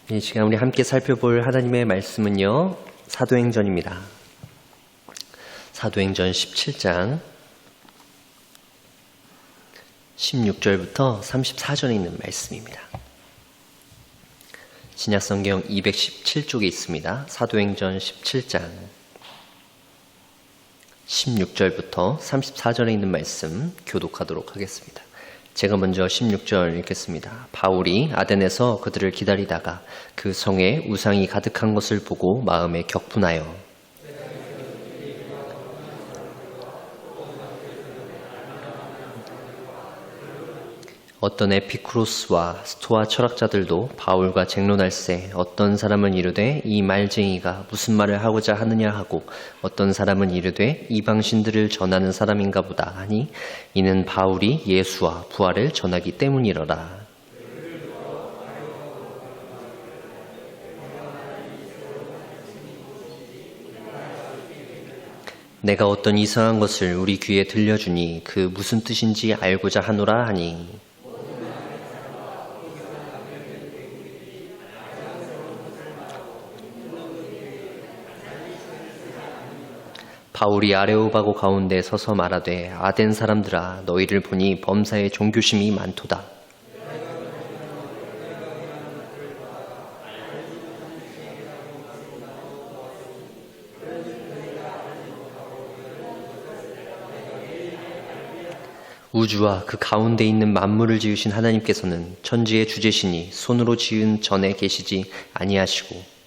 이 시간 우리 함께 살펴볼 하나님의 말씀은요, 사도행전입니다. 사도행전 17장 16절부터 34절에 있는 말씀입니다. 신약성경 217쪽에 있습니다. 사도행전 17장 16절부터 34절에 있는 말씀 교독하도록 하겠습니다. 제가 먼저 16절 읽겠습니다. 바울이 아덴에서 그들을 기다리다가 그 성에 우상이 가득한 것을 보고 마음에 격분하여 어떤 에피쿠로스와 스토아 철학자들도 바울과 쟁론할세 어떤 사람은 이르되 이 말쟁이가 무슨 말을 하고자 하느냐 하고 어떤 사람은 이르되 이방신들을 전하는 사람인가 보다 하니 이는 바울이 예수와 부활을 전하기 때문이러라. 내가 어떤 이상한 것을 우리 귀에 들려주니 그 무슨 뜻인지 알고자 하노라 하니 바울이 아레오바고 가운데 서서 말하되 아덴 사람들아 너희를 보니 범사에 종교심이 많도다. 우주와 그 가운데 있는 만물을 지으신 하나님께서는 천지의 주제시니 손으로 지은 전에 계시지 아니하시고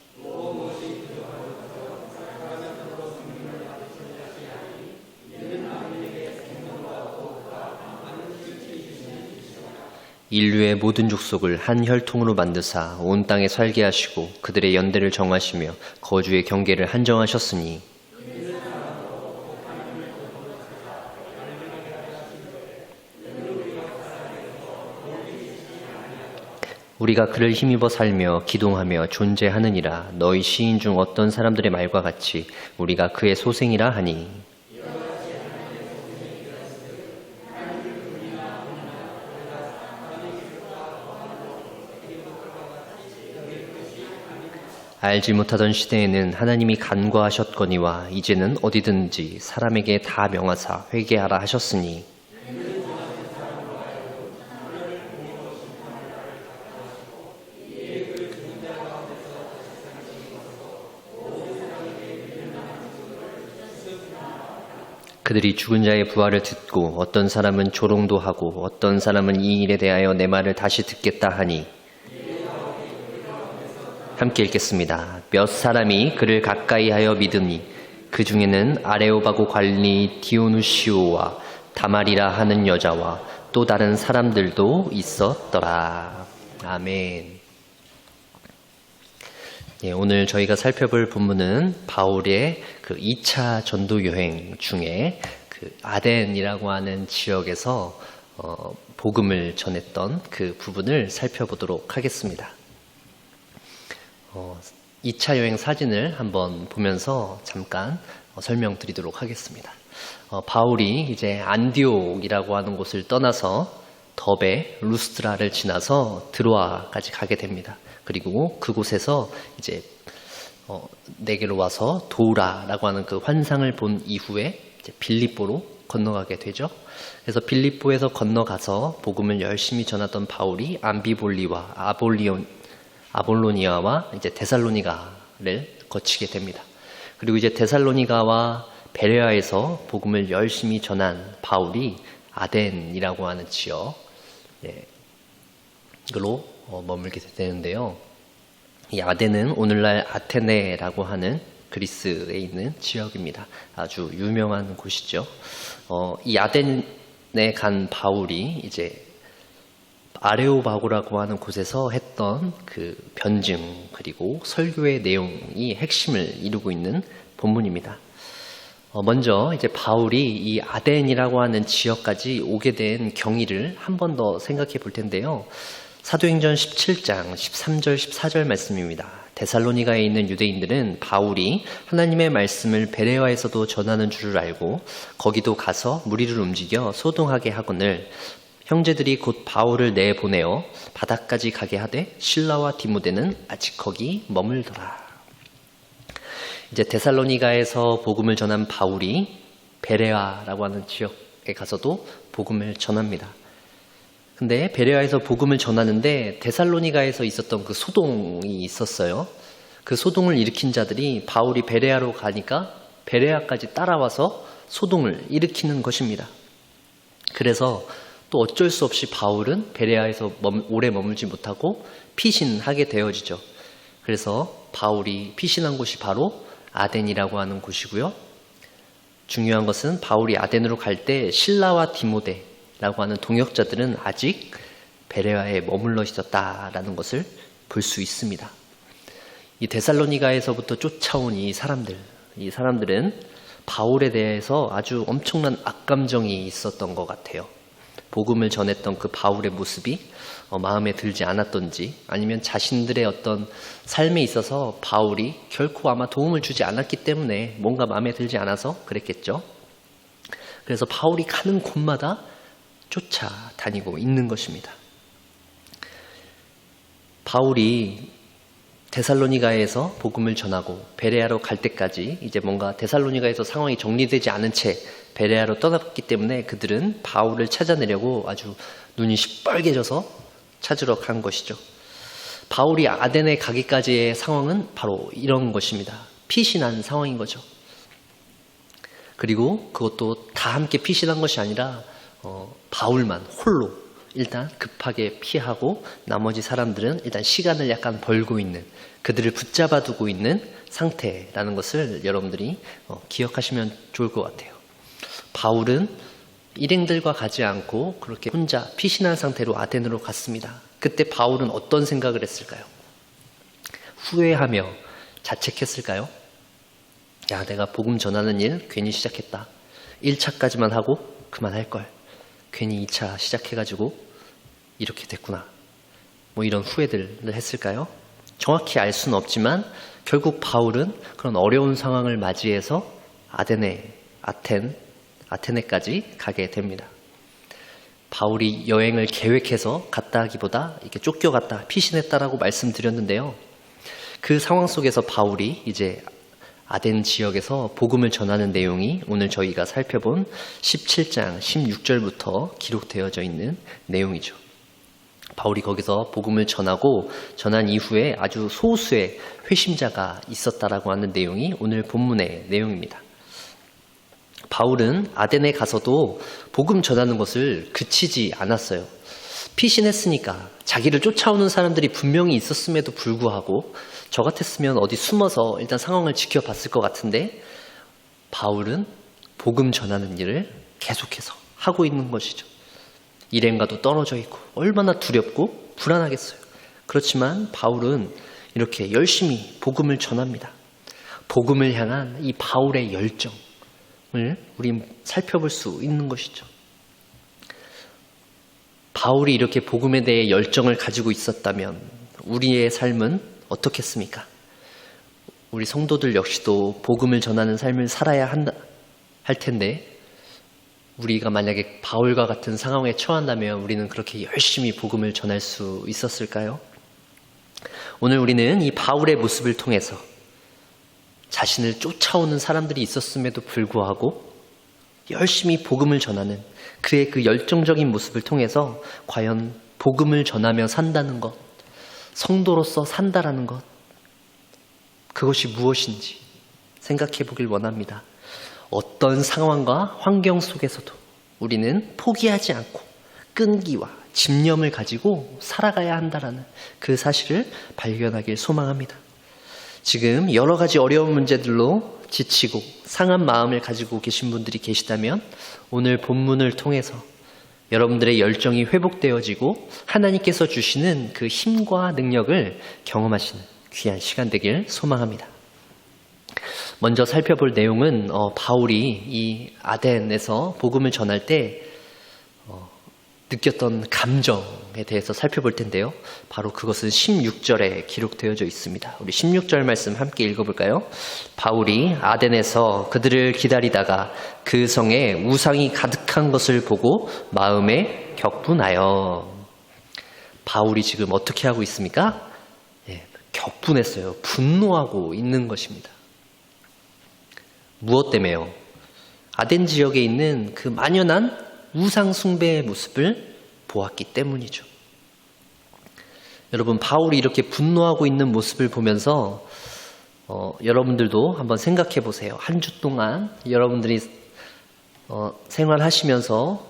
인류의 모든 족속을 한 혈통으로 만드사 온 땅에 살게 하시고 그들의 연대를 정하시며 거주의 경계를 한정하셨으니 우리가 그를 힘입어 살며 기동하며 존재하느니라. 너희 시인 중 어떤 사람들의 말과 같이 우리가 그의 소생이라 하니 알지 못하던 시대에는 하나님이 간과하셨거니와 이제는 어디든지 사람에게 다 명하사 회개하라 하셨으니 그들이 죽은 자의 부활을 듣고 어떤 사람은 조롱도 하고 어떤 사람은 이 일에 대하여 내 말을 다시 듣겠다 하니 함께 읽겠습니다. 몇 사람이 그를 가까이 하여 믿으니 그 중에는 아레오바고 관리 디오누시오와 다말이라 하는 여자와 또 다른 사람들도 있었더라. 아멘. 예, 오늘 저희가 살펴볼 본문은 바울의 그 2차 전도 여행 중에 그 아덴이라고 하는 지역에서 복음을 전했던 그 부분을 살펴보도록 하겠습니다. 2차 여행 사진을 한번 보면서 잠깐 설명드리도록 하겠습니다. 바울이 이제 안디옥이라고 하는 곳을 떠나서 더베, 루스트라를 지나서 드로아까지 가게 됩니다. 그리고 그곳에서 이제 내게로 와서 도우라라고 하는 그 환상을 본 이후에 이제 빌립보로 건너가게 되죠. 그래서 빌립보에서 건너가서 복음을 열심히 전하던 바울이 암비볼리와 아볼로니아와 이제 데살로니가를 거치게 됩니다. 그리고 이제 데살로니가와 베레아에서 복음을 열심히 전한 바울이 아덴이라고 하는 지역으로 머물게 되는데요. 이 아덴은 오늘날 아테네라고 하는 그리스에 있는 지역입니다. 아주 유명한 곳이죠. 이 아덴에 간 바울이 이제 아레오바고라고 하는 곳에서 했던 그 변증 그리고 설교의 내용이 핵심을 이루고 있는 본문입니다. 먼저 이제 바울이 이 아덴이라고 하는 지역까지 오게 된 경위를 한 번 더 생각해 볼 텐데요. 사도행전 17장 13절 14절 말씀입니다. 데살로니가에 있는 유대인들은 바울이 하나님의 말씀을 베레아에서도 전하는 줄을 알고 거기도 가서 무리를 움직여 소동하게 하거늘 형제들이 곧 바울을 내보내어 바다까지 가게 하되 실라와 디모데는 아직 거기 머물더라. 이제 데살로니가에서 복음을 전한 바울이 베레아라고 하는 지역에 가서도 복음을 전합니다. 근데 베레아에서 복음을 전하는데 데살로니가에서 있었던 그 소동이 있었어요. 그 소동을 일으킨 자들이 바울이 베레아로 가니까 베레아까지 따라와서 소동을 일으키는 것입니다. 그래서 또 어쩔 수 없이 바울은 베레아에서 오래 머물지 못하고 피신하게 되어지죠. 그래서 바울이 피신한 곳이 바로 아덴이라고 하는 곳이고요. 중요한 것은 바울이 아덴으로 갈 때 실라와 디모데라고 하는 동역자들은 아직 베레아에 머물러 있었다라는 것을 볼 수 있습니다. 이 데살로니가에서부터 쫓아온 이 사람들은 바울에 대해서 아주 엄청난 악감정이 있었던 것 같아요. 복음을 전했던 그 바울의 모습이 마음에 들지 않았던지 아니면 자신들의 어떤 삶에 있어서 바울이 결코 아마 도움을 주지 않았기 때문에 뭔가 마음에 들지 않아서 그랬겠죠. 그래서 바울이 가는 곳마다 쫓아다니고 있는 것입니다. 바울이 데살로니가에서 복음을 전하고 베레아로 갈 때까지 이제 뭔가 데살로니가에서 상황이 정리되지 않은 채 베레아로 떠났기 때문에 그들은 바울을 찾아내려고 아주 눈이 시뻘개져서 찾으러 간 것이죠. 바울이 아덴에 가기까지의 상황은 바로 이런 것입니다. 피신한 상황인 거죠. 그리고 그것도 다 함께 피신한 것이 아니라 바울만 홀로 일단 급하게 피하고 나머지 사람들은 일단 시간을 약간 벌고 있는, 그들을 붙잡아 두고 있는 상태라는 것을 여러분들이 기억하시면 좋을 것 같아요. 바울은 일행들과 가지 않고 그렇게 혼자 피신한 상태로 아덴으로 갔습니다. 그때 바울은 어떤 생각을 했을까요? 후회하며 자책했을까요? 야, 내가 복음 전하는 일 괜히 시작했다. 1차까지만 하고 그만할걸. 괜히 2차 시작해가지고 이렇게 됐구나. 뭐 이런 후회들을 했을까요? 정확히 알 수는 없지만 결국 바울은 그런 어려운 상황을 맞이해서 아테네까지 가게 됩니다. 바울이 여행을 계획해서 갔다 하기보다 이렇게 쫓겨갔다, 피신했다라고 말씀드렸는데요. 그 상황 속에서 바울이 이제 아덴 지역에서 복음을 전하는 내용이 오늘 저희가 살펴본 17장 16절부터 기록되어져 있는 내용이죠. 바울이 거기서 복음을 전한 이후에 아주 소수의 회심자가 있었다라고 하는 내용이 오늘 본문의 내용입니다. 바울은 아덴에 가서도 복음 전하는 것을 그치지 않았어요. 피신했으니까 자기를 쫓아오는 사람들이 분명히 있었음에도 불구하고 저 같았으면 어디 숨어서 일단 상황을 지켜봤을 것 같은데 바울은 복음 전하는 일을 계속해서 하고 있는 것이죠. 일행과도 떨어져 있고 얼마나 두렵고 불안하겠어요. 그렇지만 바울은 이렇게 열심히 복음을 전합니다. 복음을 향한 이 바울의 열정을 우리 살펴볼 수 있는 것이죠. 바울이 이렇게 복음에 대해 열정을 가지고 있었다면 우리의 삶은 어떻겠습니까? 우리 성도들 역시도 복음을 전하는 삶을 살아야 할 텐데 우리가 만약에 바울과 같은 상황에 처한다면 우리는 그렇게 열심히 복음을 전할 수 있었을까요? 오늘 우리는 이 바울의 모습을 통해서 자신을 쫓아오는 사람들이 있었음에도 불구하고 열심히 복음을 전하는 그의 그 열정적인 모습을 통해서 과연 복음을 전하며 산다는 것, 성도로서 산다라는 것, 그것이 무엇인지 생각해 보길 원합니다. 어떤 상황과 환경 속에서도 우리는 포기하지 않고 끈기와 집념을 가지고 살아가야 한다라는 그 사실을 발견하길 소망합니다. 지금 여러 가지 어려운 문제들로 지치고 상한 마음을 가지고 계신 분들이 계시다면 오늘 본문을 통해서 여러분들의 열정이 회복되어지고 하나님께서 주시는 그 힘과 능력을 경험하시는 귀한 시간 되길 소망합니다. 먼저 살펴볼 내용은 바울이 이 아덴에서 복음을 전할 때 느꼈던 감정에 대해서 살펴볼 텐데요. 바로 그것은 16절에 기록되어져 있습니다. 우리 16절 말씀 함께 읽어볼까요? 바울이 아덴에서 그들을 기다리다가 그 성에 우상이 가득한 것을 보고 마음에 격분하여. 바울이 지금 어떻게 하고 있습니까? 격분했어요. 분노하고 있는 것입니다. 무엇 때문에요? 아덴 지역에 있는 그 만연한 우상 숭배의 모습을 보았기 때문이죠. 여러분, 바울이 이렇게 분노하고 있는 모습을 보면서 여러분들도 한번 생각해 보세요. 한 주 동안 여러분들이 생활하시면서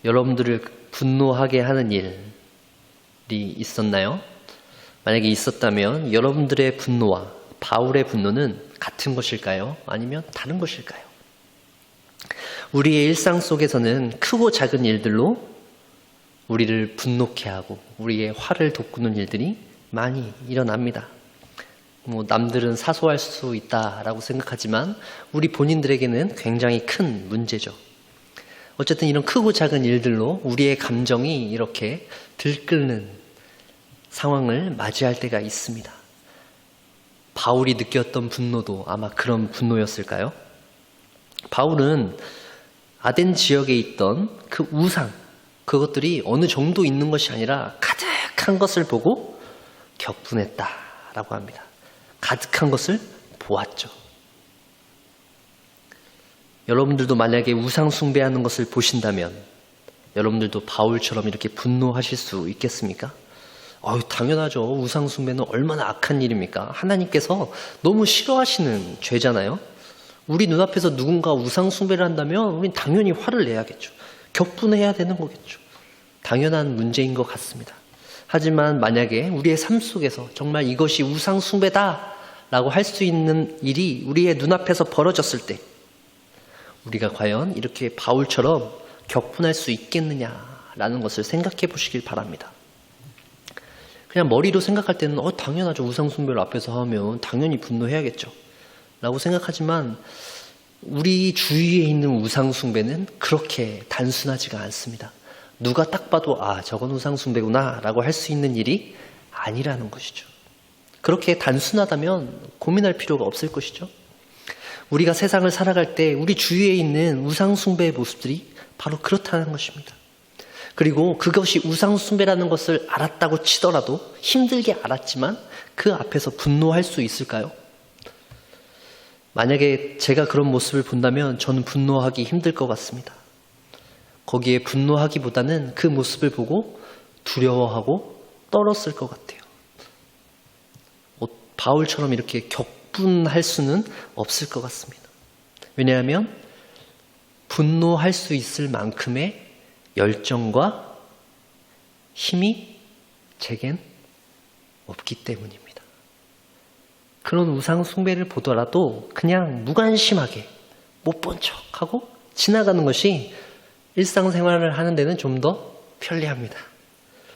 여러분들을 분노하게 하는 일이 있었나요? 만약에 있었다면 여러분들의 분노와 바울의 분노는 같은 것일까요? 아니면 다른 것일까요? 우리의 일상 속에서는 크고 작은 일들로 우리를 분노케 하고 우리의 화를 돋구는 일들이 많이 일어납니다. 남들은 사소할 수 있다라고 생각하지만 우리 본인들에게는 굉장히 큰 문제죠. 어쨌든 이런 크고 작은 일들로 우리의 감정이 이렇게 들끓는 상황을 맞이할 때가 있습니다. 바울이 느꼈던 분노도 아마 그런 분노였을까요? 바울은 아덴 지역에 있던 그 우상, 그것들이 어느 정도 있는 것이 아니라 가득한 것을 보고 격분했다라고 합니다. 가득한 것을 보았죠. 여러분들도 만약에 우상 숭배하는 것을 보신다면 여러분들도 바울처럼 이렇게 분노하실 수 있겠습니까? 당연하죠. 우상 숭배는 얼마나 악한 일입니까? 하나님께서 너무 싫어하시는 죄잖아요. 우리 눈앞에서 누군가 우상 숭배를 한다면 우린 당연히 화를 내야겠죠. 격분해야 되는 거겠죠. 당연한 문제인 것 같습니다. 하지만 만약에 우리의 삶 속에서 정말 이것이 우상 숭배다라고 할 수 있는 일이 우리의 눈앞에서 벌어졌을 때 우리가 과연 이렇게 바울처럼 격분할 수 있겠느냐라는 것을 생각해 보시길 바랍니다. 그냥 머리로 생각할 때는 당연하죠. 우상 숭배를 앞에서 하면 당연히 분노해야겠죠. 라고 생각하지만 우리 주위에 있는 우상 숭배는 그렇게 단순하지가 않습니다. 누가 딱 봐도 저건 우상 숭배구나 라고 할 수 있는 일이 아니라는 것이죠. 그렇게 단순하다면 고민할 필요가 없을 것이죠. 우리가 세상을 살아갈 때 우리 주위에 있는 우상 숭배의 모습들이 바로 그렇다는 것입니다. 그리고 그것이 우상 숭배라는 것을 알았다고 치더라도 힘들게 알았지만 그 앞에서 분노할 수 있을까요? 만약에 제가 그런 모습을 본다면 저는 분노하기 힘들 것 같습니다. 거기에 분노하기보다는 그 모습을 보고 두려워하고 떨었을 것 같아요. 바울처럼 이렇게 격분할 수는 없을 것 같습니다. 왜냐하면 분노할 수 있을 만큼의 열정과 힘이 제겐 없기 때문입니다. 그런 우상 숭배를 보더라도 그냥 무관심하게 못 본 척하고 지나가는 것이 일상생활을 하는 데는 좀 더 편리합니다.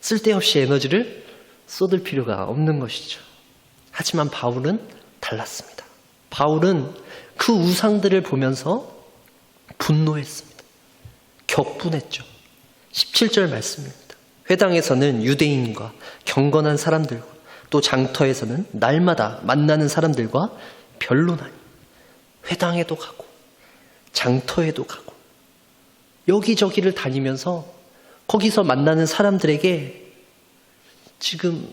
쓸데없이 에너지를 쏟을 필요가 없는 것이죠. 하지만 바울은 달랐습니다. 바울은 그 우상들을 보면서 분노했습니다. 격분했죠. 17절 말씀입니다. 회당에서는 유대인과 경건한 사람들과 또 장터에서는 날마다 만나는 사람들과 변론하니 회당에도 가고 장터에도 가고 여기저기를 다니면서 거기서 만나는 사람들에게 지금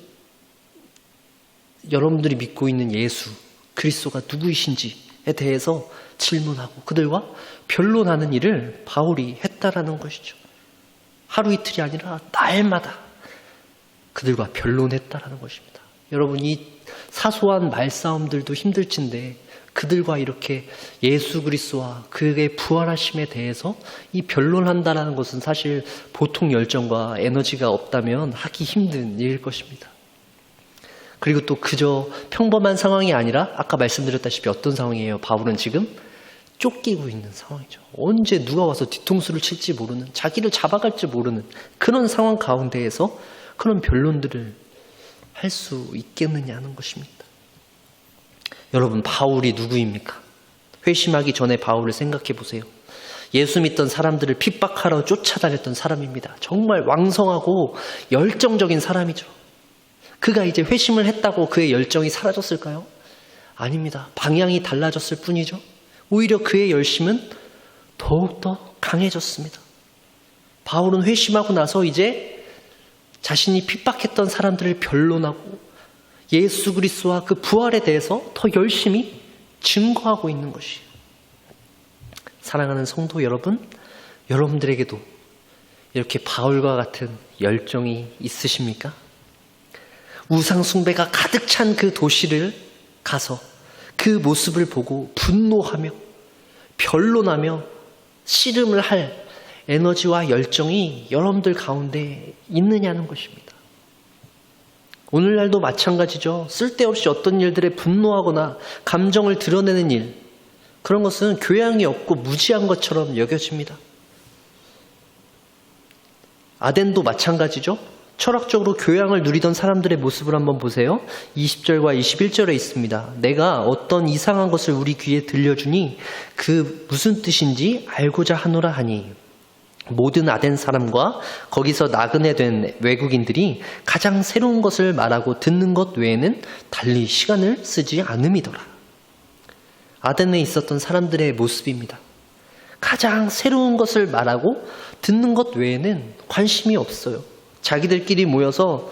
여러분들이 믿고 있는 예수 그리스도가 누구이신지에 대해서 질문하고 그들과 변론하는 일을 바울이 했다라는 것이죠. 하루 이틀이 아니라 날마다 그들과 변론했다라는 것입니다. 여러분, 이 사소한 말싸움들도 힘들진데 그들과 이렇게 예수 그리스도와 그의 부활하심에 대해서 이 변론한다라는 것은 사실 보통 열정과 에너지가 없다면 하기 힘든 일일 것입니다. 그리고 또 그저 평범한 상황이 아니라 아까 말씀드렸다시피 어떤 상황이에요? 바울은 지금 쫓기고 있는 상황이죠. 언제 누가 와서 뒤통수를 칠지 모르는, 자기를 잡아갈지 모르는 그런 상황 가운데에서 그런 변론들을 할 수 있겠느냐는 것입니다. 여러분, 바울이 누구입니까? 회심하기 전에 바울을 생각해 보세요. 예수 믿던 사람들을 핍박하러 쫓아다녔던 사람입니다. 정말 왕성하고 열정적인 사람이죠. 그가 이제 회심을 했다고 그의 열정이 사라졌을까요? 아닙니다. 방향이 달라졌을 뿐이죠. 오히려 그의 열심은 더욱더 강해졌습니다. 바울은 회심하고 나서 이제 자신이 핍박했던 사람들을 변론하고 예수 그리스도와 그 부활에 대해서 더 열심히 증거하고 있는 것이에요. 사랑하는 성도 여러분, 여러분들에게도 이렇게 바울과 같은 열정이 있으십니까? 우상 숭배가 가득 찬 그 도시를 가서 그 모습을 보고 분노하며 변론하며 씨름을 할 에너지와 열정이 여러분들 가운데 있느냐는 것입니다. 오늘날도 마찬가지죠. 쓸데없이 어떤 일들에 분노하거나 감정을 드러내는 일, 그런 것은 교양이 없고 무지한 것처럼 여겨집니다. 아덴도 마찬가지죠. 철학적으로 교양을 누리던 사람들의 모습을 한번 보세요. 20절과 21절에 있습니다. 내가 어떤 이상한 것을 우리 귀에 들려주니 그 무슨 뜻인지 알고자 하노라 하니 모든 아덴 사람과 거기서 나그네 된 외국인들이 가장 새로운 것을 말하고 듣는 것 외에는 달리 시간을 쓰지 않음이더라. 아덴에 있었던 사람들의 모습입니다. 가장 새로운 것을 말하고 듣는 것 외에는 관심이 없어요. 자기들끼리 모여서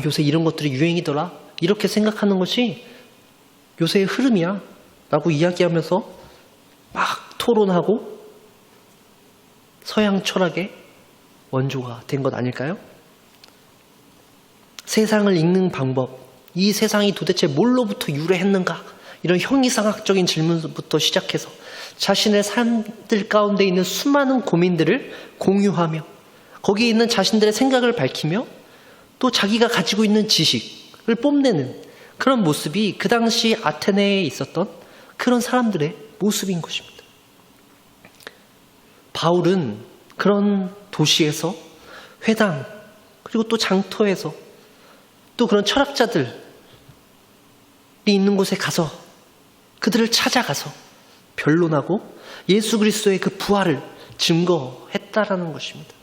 요새 이런 것들이 유행이더라 이렇게 생각하는 것이 요새의 흐름이야 라고 이야기하면서 막 토론하고 서양 철학의 원조가 된 것 아닐까요? 세상을 읽는 방법, 이 세상이 도대체 뭘로부터 유래했는가, 이런 형이상학적인 질문부터 시작해서 자신의 삶들 가운데 있는 수많은 고민들을 공유하며 거기에 있는 자신들의 생각을 밝히며 또 자기가 가지고 있는 지식을 뽐내는 그런 모습이 그 당시 아테네에 있었던 그런 사람들의 모습인 것입니다. 바울은 그런 도시에서 회당 그리고 또 장터에서 또 그런 철학자들이 있는 곳에 가서 그들을 찾아가서 변론하고 예수 그리스도의 그 부활을 증거했다라는 것입니다.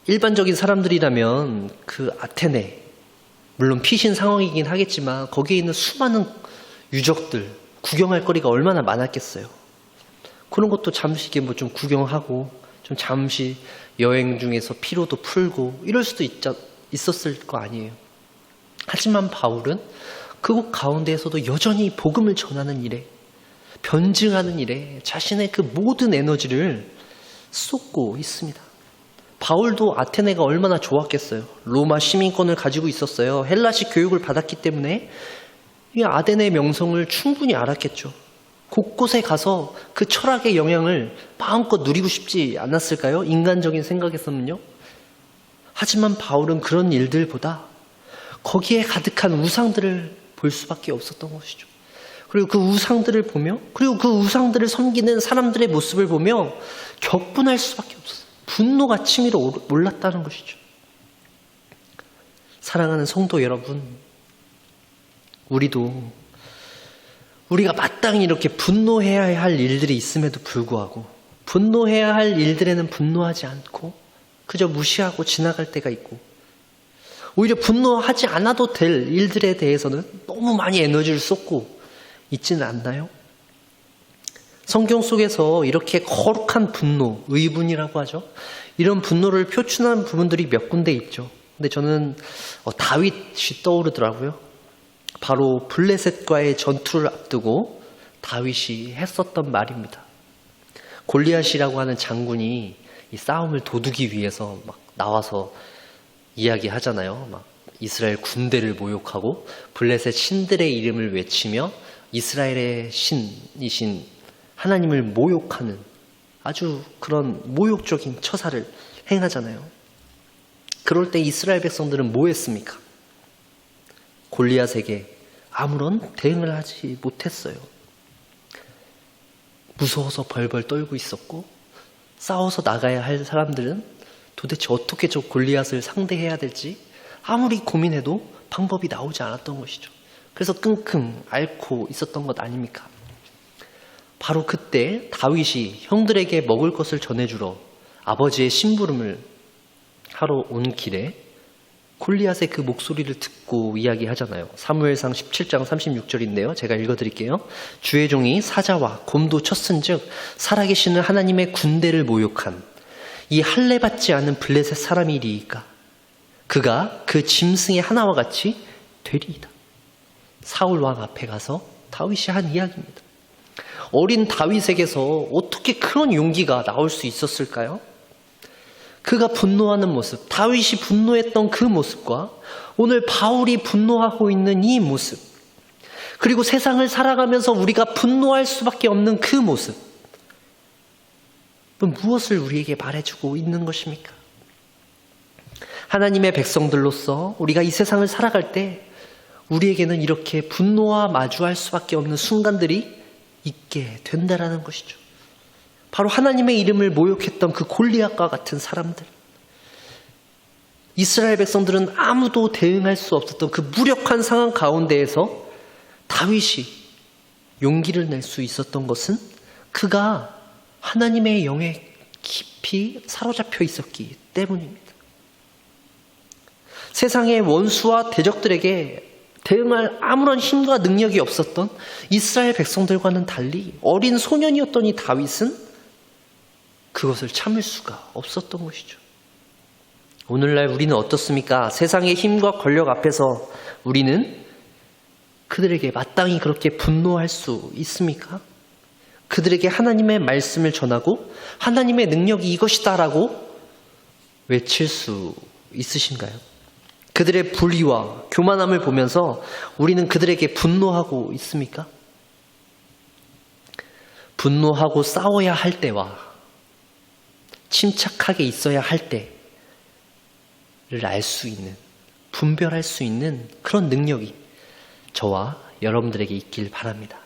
일반적인 사람들이라면 그 아테네, 물론 피신 상황이긴 하겠지만 거기에 있는 수많은 유적들, 구경할 거리가 얼마나 많았겠어요. 그런 것도 잠시 좀 구경하고 좀 잠시 여행 중에서 피로도 풀고 이럴 수도 있었을 거 아니에요. 하지만 바울은 그곳 가운데에서도 여전히 복음을 전하는 일에, 변증하는 일에 자신의 그 모든 에너지를 쏟고 있습니다. 바울도 아테네가 얼마나 좋았겠어요. 로마 시민권을 가지고 있었어요. 헬라식 교육을 받았기 때문에 이 아테네의 명성을 충분히 알았겠죠. 곳곳에 가서 그 철학의 영향을 마음껏 누리고 싶지 않았을까요? 인간적인 생각에서는요. 하지만 바울은 그런 일들보다 거기에 가득한 우상들을 볼 수밖에 없었던 것이죠. 그리고 그 우상들을 보며, 그리고 그 우상들을 섬기는 사람들의 모습을 보며 격분할 수밖에 없었어요. 분노가 치밀어 올랐다는 것이죠. 사랑하는 성도 여러분, 우리가 마땅히 이렇게 분노해야 할 일들이 있음에도 불구하고 분노해야 할 일들에는 분노하지 않고 그저 무시하고 지나갈 때가 있고, 오히려 분노하지 않아도 될 일들에 대해서는 너무 많이 에너지를 쏟고 있지는 않나요? 성경 속에서 이렇게 거룩한 분노, 의분이라고 하죠. 이런 분노를 표출한 부분들이 몇 군데 있죠. 근데 저는 다윗이 떠오르더라고요. 바로 블레셋과의 전투를 앞두고 다윗이 했었던 말입니다. 골리앗이라고 하는 장군이 이 싸움을 도두기 위해서 막 나와서 이야기하잖아요. 막 이스라엘 군대를 모욕하고 블레셋 신들의 이름을 외치며 이스라엘의 신이신 하나님을 모욕하는 아주 그런 모욕적인 처사를 행하잖아요. 그럴 때 이스라엘 백성들은 뭐 했습니까? 골리앗에게 아무런 대응을 하지 못했어요. 무서워서 벌벌 떨고 있었고, 싸워서 나가야 할 사람들은 도대체 어떻게 저 골리앗을 상대해야 될지 아무리 고민해도 방법이 나오지 않았던 것이죠. 그래서 끙끙 앓고 있었던 것 아닙니까? 바로 그때 다윗이 형들에게 먹을 것을 전해주러 아버지의 심부름을 하러 온 길에 골리앗의 그 목소리를 듣고 이야기하잖아요. 사무엘상 17장 36절인데요. 제가 읽어드릴게요. 주의 종이 사자와 곰도 쳤은즉 살아계시는 하나님의 군대를 모욕한 이 할례받지 않은 블레셋 사람이리이까 그가 그 짐승의 하나와 같이 되리이다. 사울 왕 앞에 가서 다윗이 한 이야기입니다. 어린 다윗에게서 어떻게 그런 용기가 나올 수 있었을까요? 그가 분노하는 모습, 다윗이 분노했던 그 모습과 오늘 바울이 분노하고 있는 이 모습, 그리고 세상을 살아가면서 우리가 분노할 수밖에 없는 그 모습, 무엇을 우리에게 말해주고 있는 것입니까? 하나님의 백성들로서 우리가 이 세상을 살아갈 때 우리에게는 이렇게 분노와 마주할 수밖에 없는 순간들이 있게 된다라는 것이죠. 바로 하나님의 이름을 모욕했던 그 골리앗과 같은 사람들, 이스라엘 백성들은 아무도 대응할 수 없었던 그 무력한 상황 가운데에서 다윗이 용기를 낼 수 있었던 것은 그가 하나님의 영에 깊이 사로잡혀 있었기 때문입니다. 세상의 원수와 대적들에게 대응할 아무런 힘과 능력이 없었던 이스라엘 백성들과는 달리 어린 소년이었던 이 다윗은 그것을 참을 수가 없었던 것이죠. 오늘날 우리는 어떻습니까? 세상의 힘과 권력 앞에서 우리는 그들에게 마땅히 그렇게 분노할 수 있습니까? 그들에게 하나님의 말씀을 전하고 하나님의 능력이 이것이다라고 외칠 수 있으신가요? 그들의 불의와 교만함을 보면서 우리는 그들에게 분노하고 있습니까? 분노하고 싸워야 할 때와 침착하게 있어야 할 때를 알 수 있는, 분별할 수 있는 그런 능력이 저와 여러분들에게 있길 바랍니다.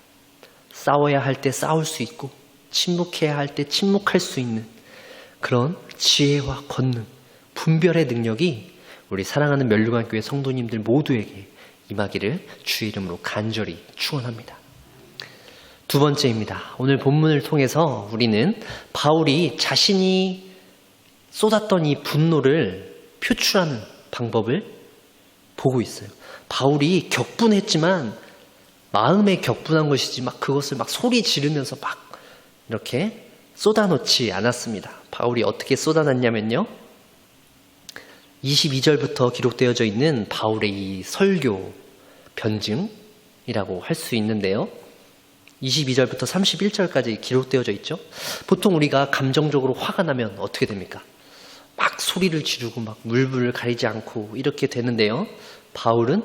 싸워야 할 때 싸울 수 있고 침묵해야 할 때 침묵할 수 있는 그런 지혜와 권능, 분별의 능력이 우리 사랑하는 멸류관교회 성도님들 모두에게 임하기를 주의 이름으로 간절히 축원합니다. 두 번째입니다. 오늘 본문을 통해서 우리는 바울이 자신이 쏟았던 이 분노를 표출하는 방법을 보고 있어요. 바울이 격분했지만 마음에 격분한 것이지 막 그것을 막 소리 지르면서 막 이렇게 쏟아놓지 않았습니다. 바울이 어떻게 쏟아놨냐면요. 22절부터 기록되어져 있는 바울의 이 설교 변증이라고 할 수 있는데요. 22절부터 31절까지 기록되어져 있죠. 보통 우리가 감정적으로 화가 나면 어떻게 됩니까? 막 소리를 지르고 막 물불을 가리지 않고 이렇게 되는데요. 바울은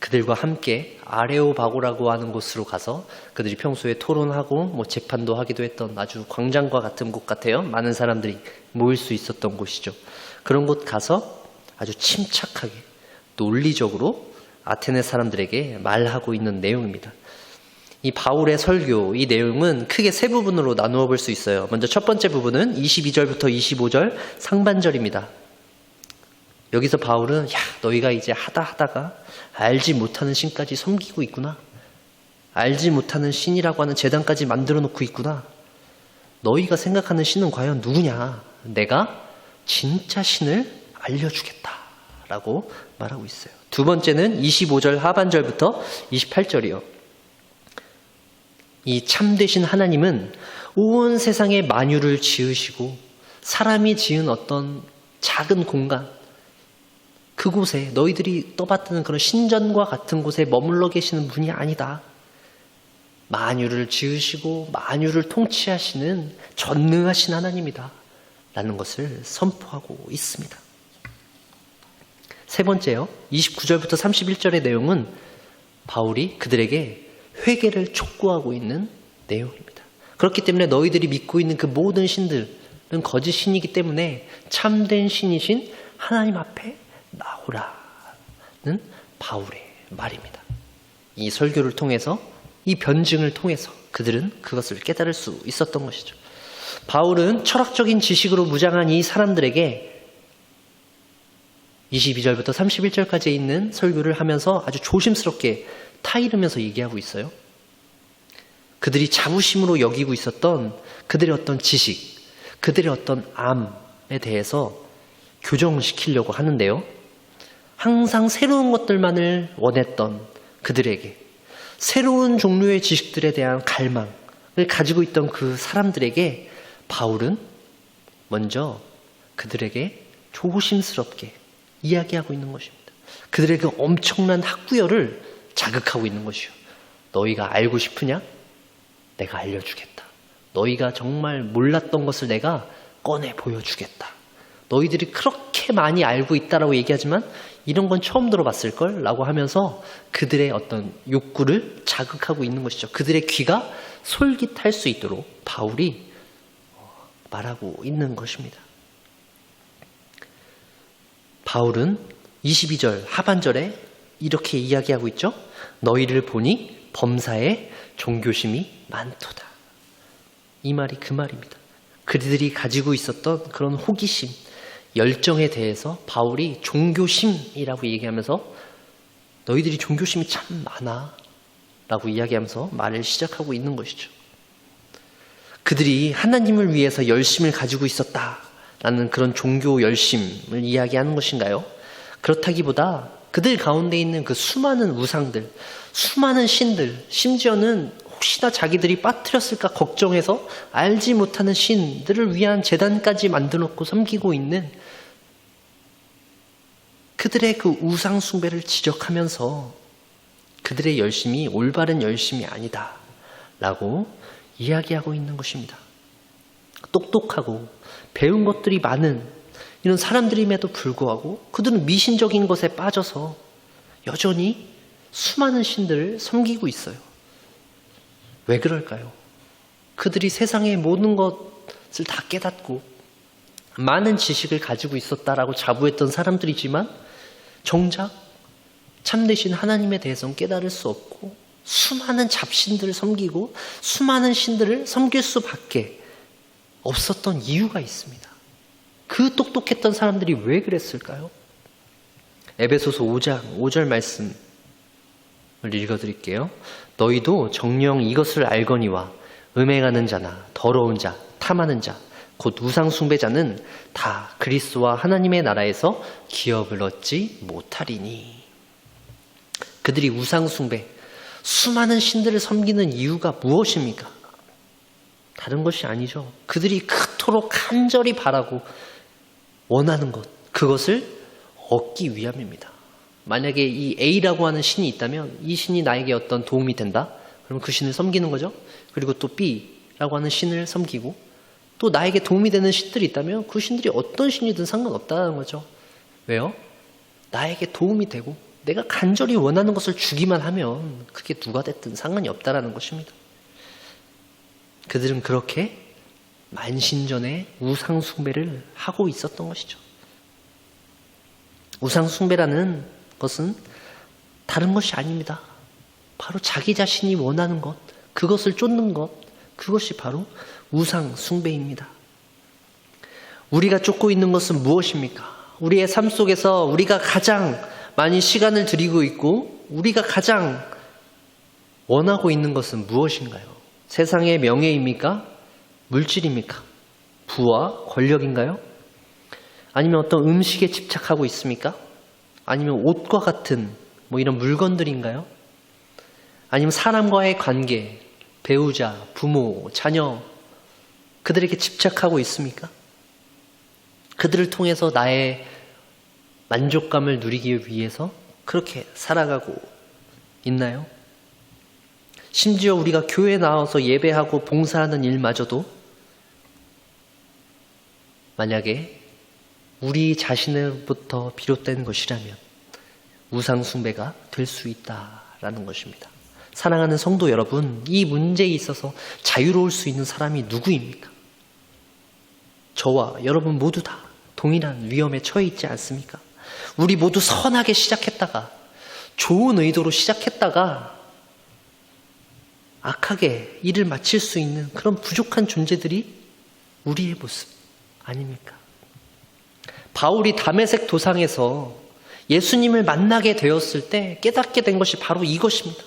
그들과 함께 아레오바고라고 하는 곳으로 가서 그들이 평소에 토론하고 재판도 하기도 했던 아주 광장과 같은 곳 같아요. 많은 사람들이 모일 수 있었던 곳이죠. 그런 곳 가서 아주 침착하게 논리적으로 아테네 사람들에게 말하고 있는 내용입니다. 이 바울의 설교, 이 내용은 크게 세 부분으로 나누어 볼 수 있어요. 먼저 첫 번째 부분은 22절부터 25절 상반절입니다. 여기서 바울은 너희가 이제 하다가 알지 못하는 신까지 섬기고 있구나. 알지 못하는 신이라고 하는 제단까지 만들어 놓고 있구나. 너희가 생각하는 신은 과연 누구냐? 내가 진짜 신을 알려주겠다라고 말하고 있어요. 두 번째는 25절 하반절부터 28절이요. 이 참되신 하나님은 온 세상의 만유를 지으시고 사람이 지은 어떤 작은 공간, 그곳에 너희들이 떠받드는 그런 신전과 같은 곳에 머물러 계시는 분이 아니다. 만유를 지으시고 만유를 통치하시는 전능하신 하나님이다 라는 것을 선포하고 있습니다. 세 번째요. 29절부터 31절의 내용은 바울이 그들에게 회개를 촉구하고 있는 내용입니다. 그렇기 때문에 너희들이 믿고 있는 그 모든 신들은 거짓 신이기 때문에 참된 신이신 하나님 앞에 나오라는 바울의 말입니다. 이 설교를 통해서, 이 변증을 통해서 그들은 그것을 깨달을 수 있었던 것이죠. 바울은 철학적인 지식으로 무장한 이 사람들에게 22절부터 31절까지 있는 설교를 하면서 아주 조심스럽게 타이르면서 얘기하고 있어요. 그들이 자부심으로 여기고 있었던 그들의 어떤 지식, 그들의 어떤 암에 대해서 교정시키려고 하는데요. 항상 새로운 것들만을 원했던 그들에게, 새로운 종류의 지식들에 대한 갈망을 가지고 있던 그 사람들에게 바울은 먼저 그들에게 조심스럽게 이야기하고 있는 것입니다. 그들에게 엄청난 학구열을 자극하고 있는 것이요. 너희가 알고 싶으냐? 내가 알려주겠다. 너희가 정말 몰랐던 것을 내가 꺼내 보여주겠다. 너희들이 그렇게 많이 알고 있다라고 얘기하지만 이런 건 처음 들어봤을걸? 라고 하면서 그들의 어떤 욕구를 자극하고 있는 것이죠. 그들의 귀가 솔깃할 수 있도록 바울이 말하고 있는 것입니다. 바울은 22절 하반절에 이렇게 이야기하고 있죠. 너희를 보니 범사에 종교심이 많도다. 이 말이 그 말입니다. 그들이 가지고 있었던 그런 호기심, 열정에 대해서 바울이 종교심이라고 얘기하면서 너희들이 종교심이 참 많아 라고 이야기하면서 말을 시작하고 있는 것이죠. 그들이 하나님을 위해서 열심을 가지고 있었다라는 그런 종교 열심을 이야기하는 것인가요? 그렇다기보다 그들 가운데 있는 그 수많은 우상들, 수많은 신들, 심지어는 혹시나 자기들이 빠뜨렸을까 걱정해서 알지 못하는 신들을 위한 제단까지 만들어놓고 섬기고 있는 그들의 그 우상 숭배를 지적하면서 그들의 열심이 올바른 열심이 아니다 라고 이야기하고 있는 것입니다. 똑똑하고 배운 것들이 많은 이런 사람들임에도 불구하고 그들은 미신적인 것에 빠져서 여전히 수많은 신들을 섬기고 있어요. 왜 그럴까요? 그들이 세상의 모든 것을 다 깨닫고 많은 지식을 가지고 있었다라고 자부했던 사람들이지만 정작 참되신 하나님에 대해서는 깨달을 수 없고 수많은 잡신들을 섬기고 수많은 신들을 섬길 수밖에 없었던 이유가 있습니다. 그 똑똑했던 사람들이 왜 그랬을까요? 에베소서 5장 5절 말씀을 읽어드릴게요. 너희도 정녕 이것을 알거니와 음행하는 자나 더러운 자, 탐하는 자, 곧 우상 숭배자는 다 그리스도와 하나님의 나라에서 기업을 얻지 못하리니. 그들이 우상 숭배, 수많은 신들을 섬기는 이유가 무엇입니까? 다른 것이 아니죠. 그들이 그토록 간절히 바라고 원하는 것, 그것을 얻기 위함입니다. 만약에 이 A라고 하는 신이 있다면 이 신이 나에게 어떤 도움이 된다? 그러면 그 신을 섬기는 거죠. 그리고 또 B라고 하는 신을 섬기고 또 나에게 도움이 되는 신들이 있다면 그 신들이 어떤 신이든 상관없다는 거죠. 왜요? 나에게 도움이 되고 내가 간절히 원하는 것을 주기만 하면 그게 누가 됐든 상관이 없다라는 것입니다. 그들은 그렇게 만신전에 우상 숭배를 하고 있었던 것이죠. 우상 숭배라는 것은 다른 것이 아닙니다. 바로 자기 자신이 원하는 것, 그것을 쫓는 것, 그것이 바로 우상 숭배입니다. 우리가 쫓고 있는 것은 무엇입니까? 우리의 삶 속에서 우리가 가장 많이 시간을 들이고 있고 우리가 가장 원하고 있는 것은 무엇인가요? 세상의 명예입니까? 물질입니까? 부와 권력인가요? 아니면 어떤 음식에 집착하고 있습니까? 아니면 옷과 같은 이런 물건들인가요? 아니면 사람과의 관계, 배우자, 부모, 자녀, 그들에게 집착하고 있습니까? 그들을 통해서 나의 만족감을 누리기 위해서 그렇게 살아가고 있나요? 심지어 우리가 교회에 나와서 예배하고 봉사하는 일마저도 만약에 우리 자신으로부터 비롯된 것이라면 우상 숭배가 될 수 있다라는 것입니다. 사랑하는 성도 여러분, 이 문제에 있어서 자유로울 수 있는 사람이 누구입니까? 저와 여러분 모두 다 동일한 위험에 처해 있지 않습니까? 우리 모두 선하게 시작했다가 좋은 의도로 시작했다가 악하게 일을 마칠 수 있는 그런 부족한 존재들이 우리의 모습 아닙니까? 바울이 다메섹 도상에서 예수님을 만나게 되었을 때 깨닫게 된 것이 바로 이것입니다.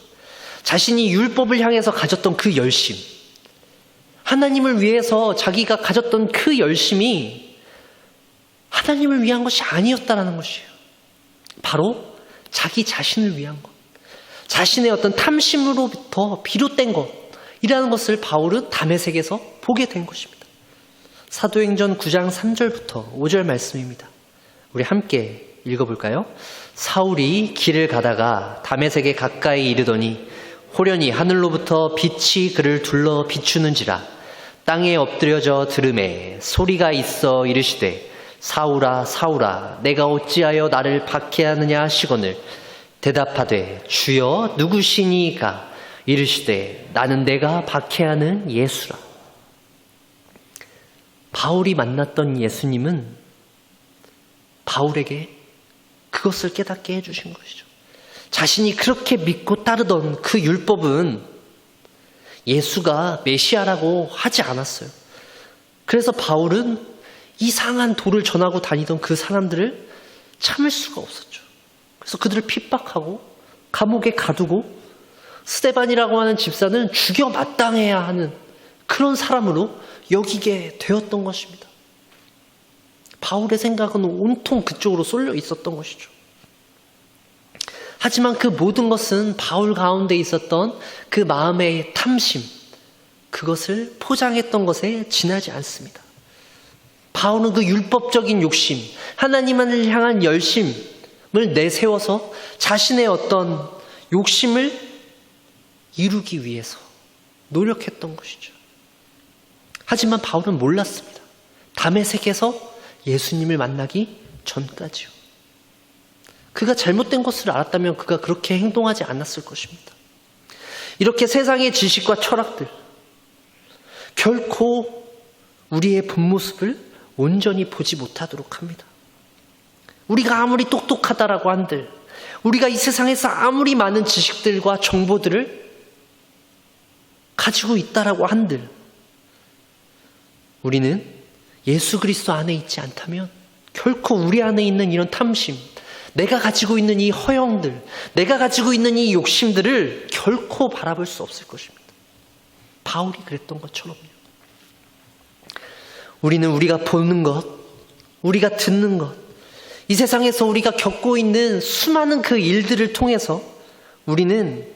자신이 율법을 향해서 가졌던 그 열심, 하나님을 위해서 자기가 가졌던 그 열심이 하나님을 위한 것이 아니었다라는 것이에요. 바로 자기 자신을 위한 것, 자신의 어떤 탐심으로부터 비롯된 것이라는 것을 바울은 다메섹에서 보게 된 것입니다. 사도행전 9장 3절부터 5절 말씀입니다. 우리 함께 읽어볼까요? 사울이 길을 가다가 다메섹에 가까이 이르더니 호련히 하늘로부터 빛이 그를 둘러 비추는지라. 땅에 엎드려져 들음에 소리가 있어 이르시되 사울아 사울아 내가 어찌하여 나를 박해하느냐 하시거늘 대답하되 주여 누구시니까 이르시되 나는 내가 박해하는 예수라. 바울이 만났던 예수님은 바울에게 그것을 깨닫게 해주신 것이죠. 자신이 그렇게 믿고 따르던 그 율법은 예수가 메시아라고 하지 않았어요. 그래서 바울은 이상한 도를 전하고 다니던 그 사람들을 참을 수가 없었죠. 그래서 그들을 핍박하고 감옥에 가두고 스데반이라고 하는 집사는 죽여 마땅해야 하는 그런 사람으로 여기게 되었던 것입니다. 바울의 생각은 온통 그쪽으로 쏠려 있었던 것이죠. 하지만 그 모든 것은 바울 가운데 있었던 그 마음의 탐심, 그것을 포장했던 것에 지나지 않습니다. 바울은 그 율법적인 욕심, 하나님을 향한 열심을 내세워서 자신의 어떤 욕심을 이루기 위해서 노력했던 것이죠. 하지만 바울은 몰랐습니다. 다메섹에서 예수님을 만나기 전까지요. 그가 잘못된 것을 알았다면 그가 그렇게 행동하지 않았을 것입니다. 이렇게 세상의 지식과 철학들, 결코 우리의 본 모습을 온전히 보지 못하도록 합니다. 우리가 아무리 똑똑하다라고 한들, 우리가 이 세상에서 아무리 많은 지식들과 정보들을 가지고 있다라고 한들, 우리는 예수 그리스도 안에 있지 않다면 결코 우리 안에 있는 이런 탐심, 내가 가지고 있는 이 허영들, 내가 가지고 있는 이 욕심들을 결코 바라볼 수 없을 것입니다. 바울이 그랬던 것처럼요. 우리는 우리가 보는 것, 우리가 듣는 것, 이 세상에서 우리가 겪고 있는 수많은 그 일들을 통해서 우리는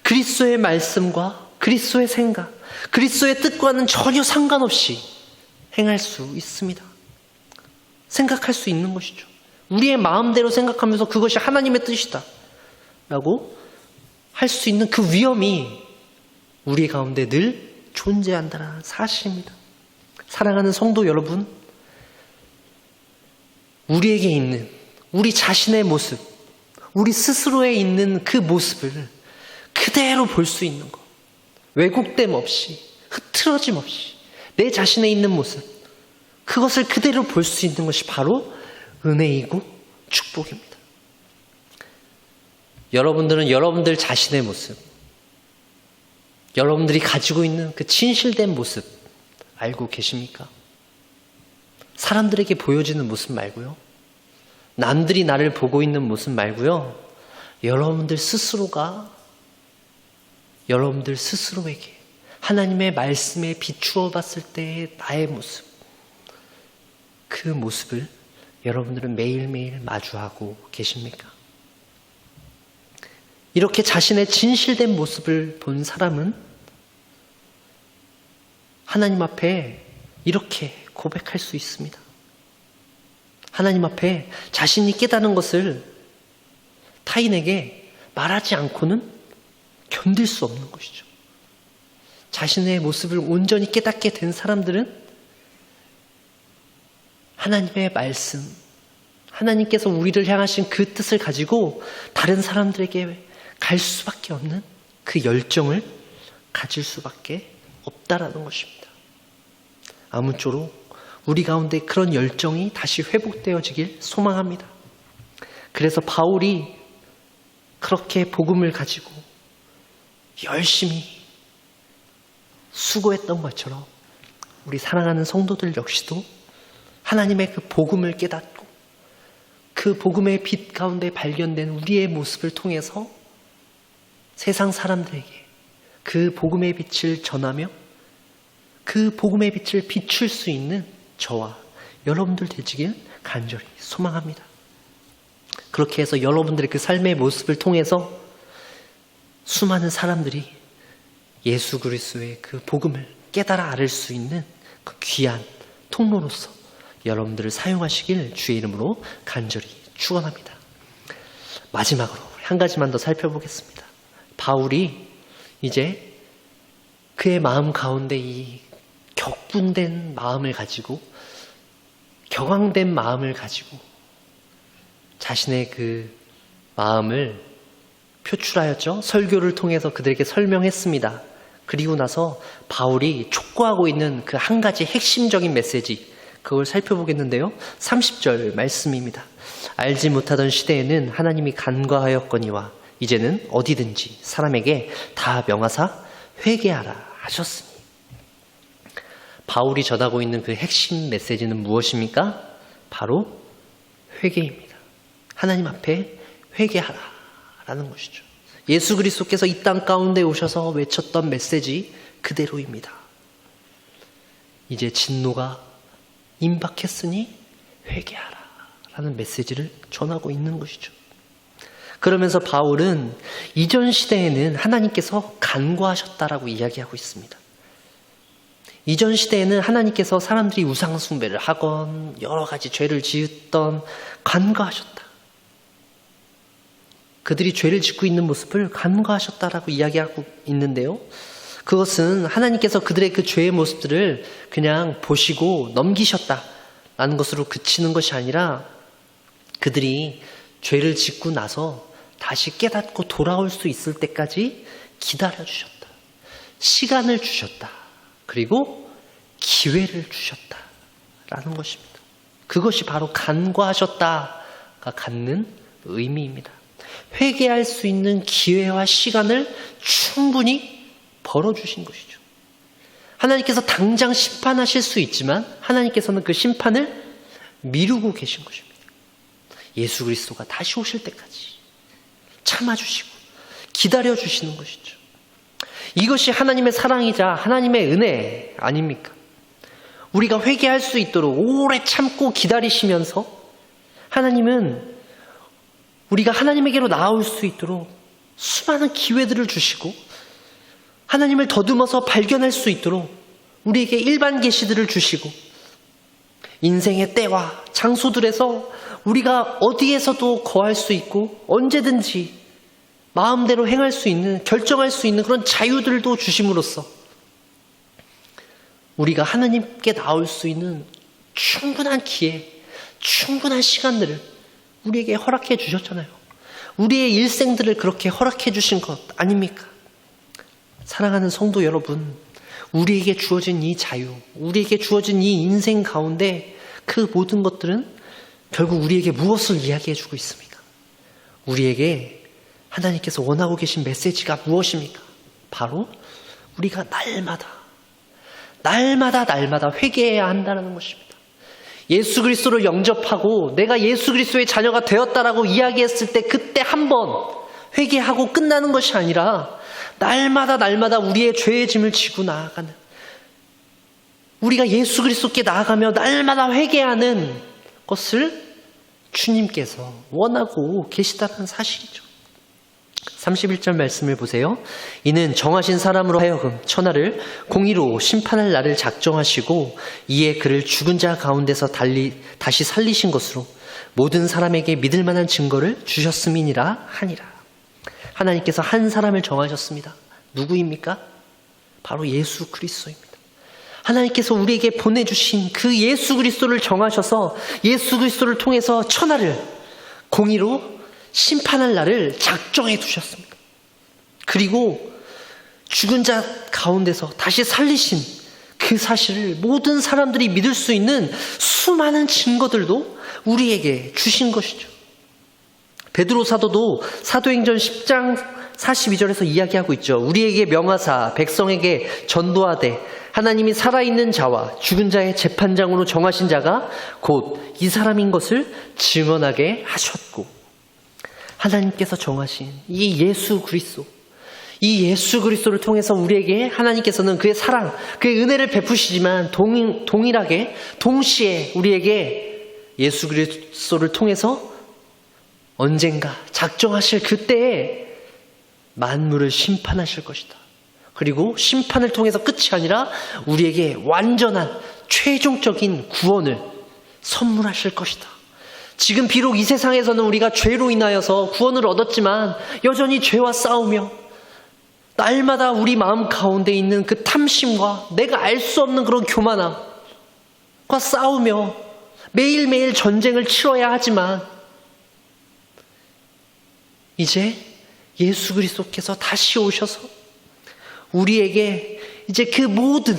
그리스도의 말씀과 그리스도의 생각, 그리스도의 뜻과는 전혀 상관없이 행할 수 있습니다. 생각할 수 있는 것이죠. 우리의 마음대로 생각하면서 그것이 하나님의 뜻이다 라고 할 수 있는 그 위험이 우리 가운데 늘 존재한다는 사실입니다. 사랑하는 성도 여러분, 우리에게 있는 우리 자신의 모습, 우리 스스로에 있는 그 모습을 그대로 볼 수 있는 것, 왜곡됨 없이, 흐트러짐 없이 내 자신에 있는 모습, 그것을 그대로 볼 수 있는 것이 바로 은혜이고 축복입니다. 여러분들은 여러분들 자신의 모습, 여러분들이 가지고 있는 그 진실된 모습 알고 계십니까? 사람들에게 보여지는 모습 말고요, 남들이 나를 보고 있는 모습 말고요, 여러분들 스스로가 여러분들 스스로에게 하나님의 말씀에 비추어 봤을 때의 나의 모습, 그 모습을 여러분들은 매일매일 마주하고 계십니까? 이렇게 자신의 진실된 모습을 본 사람은 하나님 앞에 이렇게 고백할 수 있습니다. 하나님 앞에 자신이 깨달은 것을 타인에게 말하지 않고는 견딜 수 없는 것이죠. 자신의 모습을 온전히 깨닫게 된 사람들은 하나님의 말씀, 하나님께서 우리를 향하신 그 뜻을 가지고 다른 사람들에게 갈 수밖에 없는 그 열정을 가질 수밖에 없다라는 것입니다. 아무쪼록 우리 가운데 그런 열정이 다시 회복되어지길 소망합니다. 그래서 바울이 그렇게 복음을 가지고 열심히 수고했던 것처럼 우리 사랑하는 성도들 역시도 하나님의 그 복음을 깨닫고 그 복음의 빛 가운데 발견된 우리의 모습을 통해서 세상 사람들에게 그 복음의 빛을 전하며 그 복음의 빛을 비출 수 있는 저와 여러분들 되시길 간절히 소망합니다. 그렇게 해서 여러분들의 그 삶의 모습을 통해서 수많은 사람들이 예수 그리스도의 그 복음을 깨달아 알을 수 있는 그 귀한 통로로서 여러분들을 사용하시길 주의 이름으로 간절히 축원합니다. 마지막으로 한 가지만 더 살펴보겠습니다. 바울이 이제 그의 마음 가운데 이 격분된 마음을 가지고 격앙된 마음을 가지고 자신의 그 마음을 표출하였죠. 설교를 통해서 그들에게 설명했습니다. 그리고 나서 바울이 촉구하고 있는 그 한 가지 핵심적인 메시지, 그걸 살펴보겠는데요. 30절 말씀입니다. 알지 못하던 시대에는 하나님이 간과하였거니와 이제는 어디든지 사람에게 다 명하사 회개하라 하셨으니. 바울이 전하고 있는 그 핵심 메시지는 무엇입니까? 바로 회개입니다. 하나님 앞에 회개하라 라는 것이죠. 예수 그리스도께서 이 땅 가운데 오셔서 외쳤던 메시지 그대로입니다. 이제 진노가 임박했으니 회개하라 라는 메시지를 전하고 있는 것이죠. 그러면서 바울은 이전 시대에는 하나님께서 간과하셨다라고 이야기하고 있습니다. 이전 시대에는 하나님께서 사람들이 우상 숭배를 하건 여러 가지 죄를 지었던 간과하셨다. 그들이 죄를 짓고 있는 모습을 간과하셨다라고 이야기하고 있는데요. 그것은 하나님께서 그들의 그 죄의 모습들을 그냥 보시고 넘기셨다라는 것으로 그치는 것이 아니라 그들이 죄를 짓고 나서 다시 깨닫고 돌아올 수 있을 때까지 기다려주셨다. 시간을 주셨다. 그리고 기회를 주셨다라는 것입니다. 그것이 바로 간과하셨다가 갖는 의미입니다. 회개할 수 있는 기회와 시간을 충분히 벌어주신 것이죠. 하나님께서 당장 심판하실 수 있지만 하나님께서는 그 심판을 미루고 계신 것입니다. 예수 그리스도가 다시 오실 때까지 참아주시고 기다려주시는 것이죠. 이것이 하나님의 사랑이자 하나님의 은혜 아닙니까? 우리가 회개할 수 있도록 오래 참고 기다리시면서 하나님은 우리가 하나님에게로 나아올 수 있도록 수많은 기회들을 주시고 하나님을 더듬어서 발견할 수 있도록 우리에게 일반 계시들을 주시고 인생의 때와 장소들에서 우리가 어디에서도 거할 수 있고 언제든지 마음대로 행할 수 있는, 결정할 수 있는 그런 자유들도 주심으로써 우리가 하나님께 나올 수 있는 충분한 기회, 충분한 시간들을 우리에게 허락해 주셨잖아요. 우리의 일생들을 그렇게 허락해 주신 것 아닙니까? 사랑하는 성도 여러분, 우리에게 주어진 이 자유, 우리에게 주어진 이 인생 가운데 그 모든 것들은 결국 우리에게 무엇을 이야기해 주고 있습니까? 우리에게 하나님께서 원하고 계신 메시지가 무엇입니까? 바로 우리가 날마다 회개해야 한다는 것입니다. 예수 그리스도를 영접하고 내가 예수 그리스도의 자녀가 되었다라고 이야기했을 때 그때 한번 회개하고 끝나는 것이 아니라 날마다 우리의 죄의 짐을 지고 나아가는, 우리가 예수 그리스도께 나아가며 날마다 회개하는 것을 주님께서 원하고 계시다는 사실이죠. 31절 말씀을 보세요. 이는 정하신 사람으로 하여금 천하를 공의로 심판할 날을 작정하시고 이에 그를 죽은 자 가운데서 다시 살리신 것으로 모든 사람에게 믿을 만한 증거를 주셨음이니라 하니라. 하나님께서 한 사람을 정하셨습니다. 누구입니까? 바로 예수 그리스도입니다. 하나님께서 우리에게 보내주신 그 예수 그리스도를 정하셔서 예수 그리스도를 통해서 천하를 공의로 심판할 날을 작정해 두셨습니다. 그리고 죽은 자 가운데서 다시 살리신 그 사실을 모든 사람들이 믿을 수 있는 수많은 증거들도 우리에게 주신 것이죠. 베드로 사도도 사도행전 10장 42절에서 이야기하고 있죠. 우리에게 명하사 백성에게 전도하되 하나님이 살아있는 자와 죽은 자의 재판장으로 정하신 자가 곧 이 사람인 것을 증언하게 하셨고, 하나님께서 정하신 이 예수 그리스도, 이 예수 그리스도를 통해서 우리에게 하나님께서는 그의 사랑, 그의 은혜를 베푸시지만 동일하게 동시에 우리에게 예수 그리스도를 통해서 언젠가 작정하실 그때에 만물을 심판하실 것이다. 그리고 심판을 통해서 끝이 아니라 우리에게 완전한 최종적인 구원을 선물하실 것이다. 지금 비록 이 세상에서는 우리가 죄로 인하여서 구원을 얻었지만 여전히 죄와 싸우며 날마다 우리 마음 가운데 있는 그 탐심과 내가 알 수 없는 그런 교만함과 싸우며 매일매일 전쟁을 치러야 하지만 이제 예수 그리스도께서 다시 오셔서 우리에게 이제 그 모든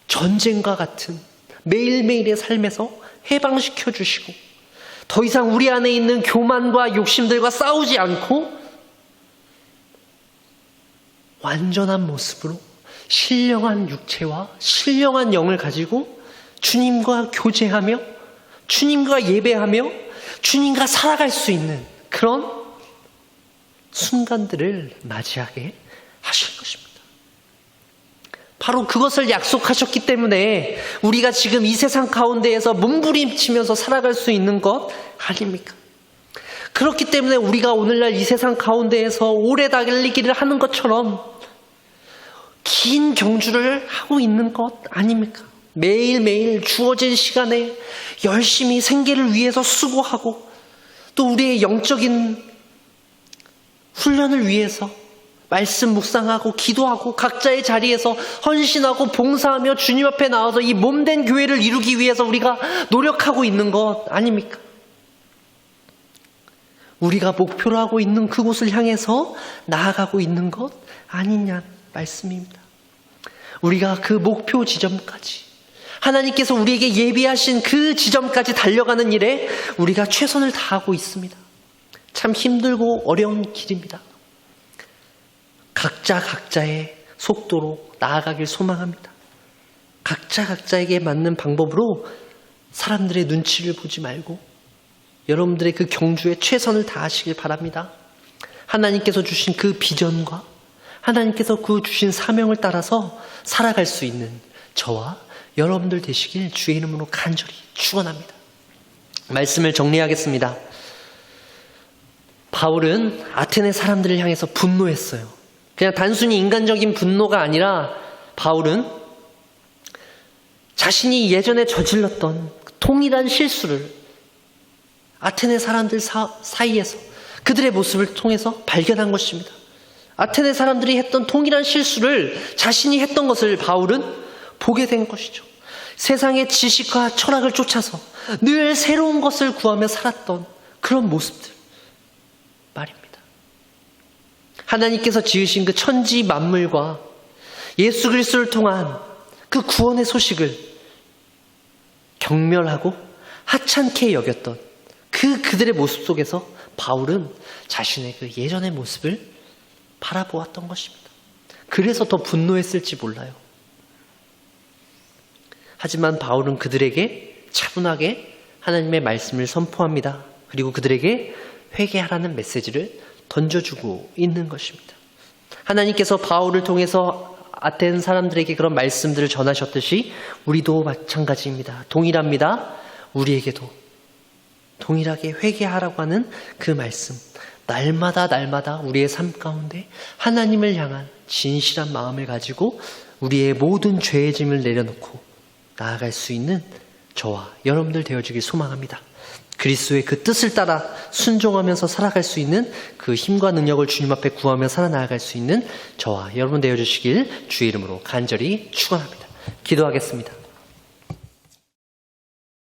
전쟁과 같은 매일매일의 삶에서 해방시켜 주시고 더 이상 우리 안에 있는 교만과 욕심들과 싸우지 않고 완전한 모습으로 신령한 육체와 신령한 영을 가지고 주님과 교제하며 주님과 예배하며 주님과 살아갈 수 있는 그런 순간들을 맞이하게 하실 것입니다. 바로 그것을 약속하셨기 때문에 우리가 지금 이 세상 가운데에서 몸부림치면서 살아갈 수 있는 것 아닙니까? 그렇기 때문에 우리가 오늘날 이 세상 가운데에서 오래 달리기를 하는 것처럼 긴 경주를 하고 있는 것 아닙니까? 매일매일 주어진 시간에 열심히 생계를 위해서 수고하고 또 우리의 영적인 훈련을 위해서 말씀 묵상하고 기도하고 각자의 자리에서 헌신하고 봉사하며 주님 앞에 나와서 이 몸된 교회를 이루기 위해서 우리가 노력하고 있는 것 아닙니까? 우리가 목표로 하고 있는 그곳을 향해서 나아가고 있는 것 아니냐는 말씀입니다. 우리가 그 목표 지점까지 하나님께서 우리에게 예비하신 그 지점까지 달려가는 일에 우리가 최선을 다하고 있습니다. 참 힘들고 어려운 길입니다. 각자 각자의 속도로 나아가길 소망합니다. 각자 각자에게 맞는 방법으로 사람들의 눈치를 보지 말고 여러분들의 그 경주에 최선을 다하시길 바랍니다. 하나님께서 주신 그 비전과 하나님께서 그 주신 사명을 따라서 살아갈 수 있는 저와 여러분들 되시길 주의 이름으로 간절히 축원합니다. 말씀을 정리하겠습니다. 바울은 아테네 사람들을 향해서 분노했어요. 그냥 단순히 인간적인 분노가 아니라 바울은 자신이 예전에 저질렀던 동일한 실수를 아테네 사람들 사이에서 그들의 모습을 통해서 발견한 것입니다. 아테네 사람들이 했던 동일한 실수를 자신이 했던 것을 바울은 보게 된 것이죠. 세상의 지식과 철학을 쫓아서 늘 새로운 것을 구하며 살았던 그런 모습들 말입니다. 하나님께서 지으신 그 천지 만물과 예수 그리스도를 통한 그 구원의 소식을 경멸하고 하찮게 여겼던 그들의 모습 속에서 바울은 자신의 그 예전의 모습을 바라보았던 것입니다. 그래서 더 분노했을지 몰라요. 하지만 바울은 그들에게 차분하게 하나님의 말씀을 선포합니다. 그리고 그들에게 회개하라는 메시지를 던져주고 있는 것입니다. 하나님께서 바울을 통해서 아텐 사람들에게 그런 말씀들을 전하셨듯이 우리도 마찬가지입니다. 동일합니다. 우리에게도 동일하게 회개하라고 하는 그 말씀, 날마다 우리의 삶 가운데 하나님을 향한 진실한 마음을 가지고 우리의 모든 죄의 짐을 내려놓고 나아갈 수 있는 저와 여러분들 되어주길 소망합니다. 그리스도의 그 뜻을 따라 순종하면서 살아갈 수 있는 그 힘과 능력을 주님 앞에 구하며 살아나갈 수 있는 저와 여러분 되어주시길 주의 이름으로 간절히 축원합니다. 기도하겠습니다.